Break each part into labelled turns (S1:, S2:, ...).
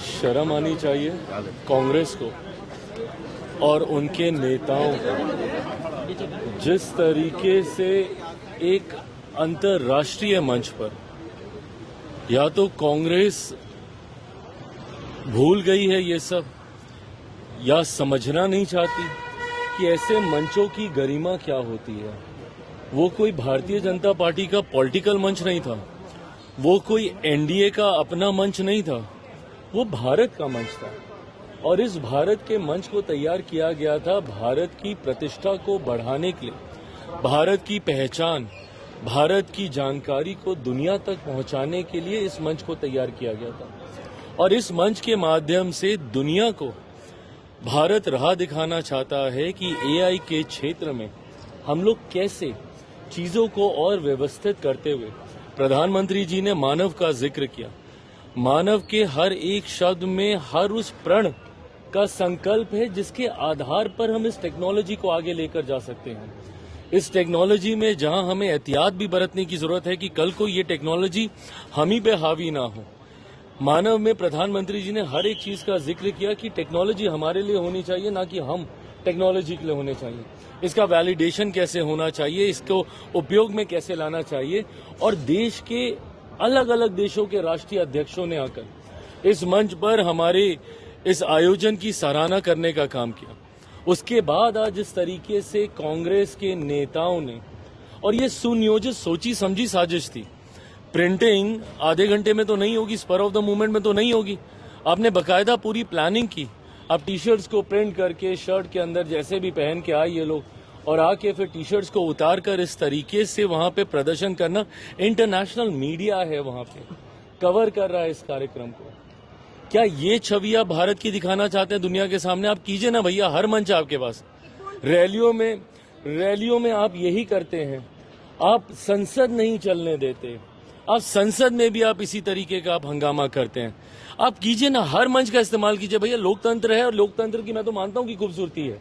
S1: शर्म आनी चाहिए कांग्रेस को और उनके नेताओं को, जिस तरीके से एक अंतर्राष्ट्रीय मंच पर या तो कांग्रेस भूल गई है ये सब या समझना नहीं चाहती कि ऐसे मंचों की गरिमा क्या होती है। वो कोई भारतीय जनता पार्टी का पॉलिटिकल मंच नहीं था, वो कोई एनडीए का अपना मंच नहीं था, वो भारत का मंच था। और इस भारत के मंच को तैयार किया गया था भारत की प्रतिष्ठा को बढ़ाने के लिए, भारत की पहचान, भारत की जानकारी को दुनिया तक पहुंचाने के लिए इस मंच को तैयार किया गया था। और इस मंच के माध्यम से दुनिया को भारत राह दिखाना चाहता है कि एआई के क्षेत्र में हम लोग कैसे चीजों को और व्यवस्थित करते हुए, प्रधानमंत्री जी ने मानव का जिक्र किया, मानव के हर एक शब्द में हर उस प्रण का संकल्प है जिसके आधार पर हम इस टेक्नोलॉजी को आगे लेकर जा सकते हैं। इस टेक्नोलॉजी में जहां हमें एहतियात भी बरतने की जरूरत है कि कल को ये टेक्नोलॉजी हम ही पे हावी ना हो। मानव में प्रधानमंत्री जी ने हर एक चीज का जिक्र किया कि टेक्नोलॉजी हमारे लिए होनी चाहिए, ना कि हम टेक्नोलॉजी के लिए होने चाहिए। इसका वैलिडेशन कैसे होना चाहिए, इसको उपयोग में कैसे लाना चाहिए। और देश के अलग अलग देशों के राष्ट्रीय अध्यक्षों ने आकर इस मंच पर हमारे इस आयोजन की सराहना करने का काम किया। उसके बाद आज इस तरीके से कांग्रेस के नेताओं ने, और ये सुनियोजित सोची समझी साजिश थी, प्रिंटिंग आधे घंटे में तो नहीं होगी, स्पर ऑफ द मूवमेंट में तो नहीं होगी, आपने बकायदा पूरी प्लानिंग की। आप टी शर्ट्स को प्रिंट करके शर्ट के अंदर जैसे भी पहन के आए ये लोग, और आके फिर टी शर्ट्स को उतार कर इस तरीके से वहां पे प्रदर्शन करना। इंटरनेशनल मीडिया है वहां पे, कवर कर रहा है इस कार्यक्रम को। क्या ये छवि आप भारत की दिखाना चाहते हैं दुनिया के सामने? आप कीजिए ना भैया, हर मंच आपके पास। रैलियों में आप यही करते हैं, आप संसद नहीं चलने देते, आप संसद में भी आप इसी तरीके का आप हंगामा करते हैं। आप कीजिए ना, हर मंच का इस्तेमाल कीजिए भैया। लोकतंत्र है और लोकतंत्र की मैं तो मानता हूं कि खूबसूरती है।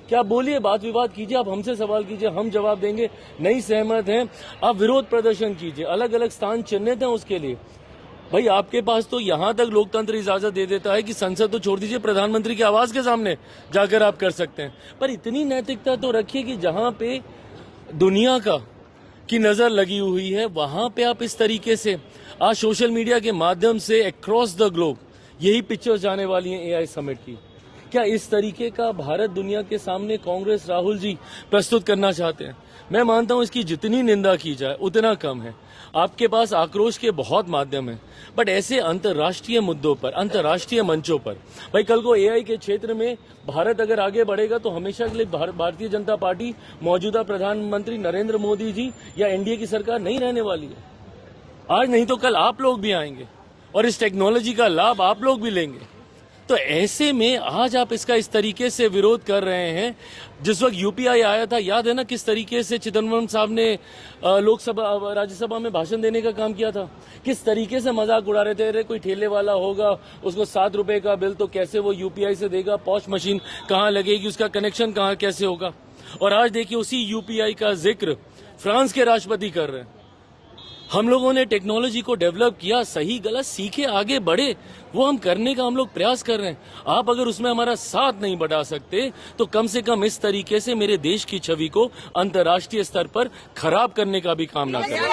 S1: क्या आप बोलिए, बात विवाद कीजिए, आप हमसे सवाल कीजिए, हम जवाब देंगे। नहीं सहमत हैं, आप विरोध प्रदर्शन कीजिए, अलग अलग स्थान चिन्हित हैं उसके लिए। भाई आपके पास तो यहां तक लोकतंत्र इजाजत दे देता है कि संसद तो छोड़ दीजिए, प्रधानमंत्री की आवाज के सामने जाकर आप कर सकते हैं। पर इतनी नैतिकता तो रखिए कि जहां पे दुनिया की नजर लगी हुई है वहां पे आप इस तरीके से आज सोशल मीडिया के माध्यम से अक्रॉस द ग्लोब यही पिक्चर्स जाने वाली हैं एआई समिट की। क्या इस तरीके का भारत दुनिया के सामने कांग्रेस राहुल जी प्रस्तुत करना चाहते हैं? मैं मानता हूं इसकी जितनी निंदा की जाए उतना कम है। आपके पास आक्रोश के बहुत माध्यम हैं, बट ऐसे अंतर्राष्ट्रीय मुद्दों पर, अंतर्राष्ट्रीय मंचों पर, भाई कल को एआई के क्षेत्र में भारत अगर आगे बढ़ेगा तो हमेशा के लिए भारतीय जनता पार्टी, मौजूदा प्रधानमंत्री नरेंद्र मोदी जी या एनडीए की सरकार नहीं रहने वाली है। आज नहीं तो कल आप लोग भी आएंगे और इस टेक्नोलॉजी का लाभ आप लोग भी लेंगे। तो ऐसे में आज आप इसका इस तरीके से विरोध कर रहे हैं। जिस वक्त यूपीआई आया था, याद है ना किस तरीके से चिदम्बरम साहब ने लोकसभा राज्यसभा में भाषण देने का काम किया था, किस तरीके से मजाक उड़ा रहे थे। अरे कोई ठेले वाला होगा, उसको 7 रुपए का बिल तो कैसे वो यूपीआई से देगा, पॉश मशीन कहाँ लगेगी, उसका कनेक्शन कहाँ कैसे होगा। और आज देखिए उसी यूपीआई का जिक्र फ्रांस के राष्ट्रपति कर रहे हैं। हम लोगों ने टेक्नोलॉजी को डेवलप किया, सही गलत सीखे आगे बढ़े, वो हम करने का हम लोग प्रयास कर रहे हैं। आप अगर उसमें हमारा साथ नहीं बढ़ा सकते तो कम से कम इस तरीके से मेरे देश की छवि को अंतर्राष्ट्रीय स्तर पर खराब करने का भी काम ना करें।